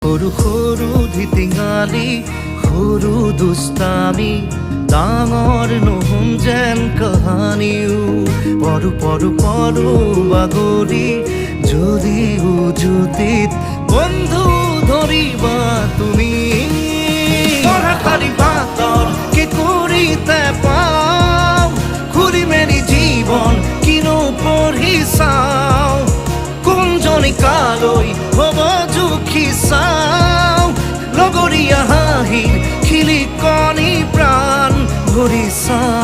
সৰু সৰু ধিটিঙালি সৰু দুষ্টামি ডাঙৰ নহম যেন কাহানিও পৰো পৰো পৰো বাগৰি যদি উজুতিত বন্ধু ধৰিবা তুমি পঢ়াশালী বাটৰ কি কৰিতে পাওঁ ঘূৰি মেলি জীৱন কিনো পঢ়ি চাওঁ কোনজনী কালৈ হ'ব জুখি চাওঁ লগৰীয়া হাঁহি খিলি কণী প্ৰাণ ভৰি চাওঁ।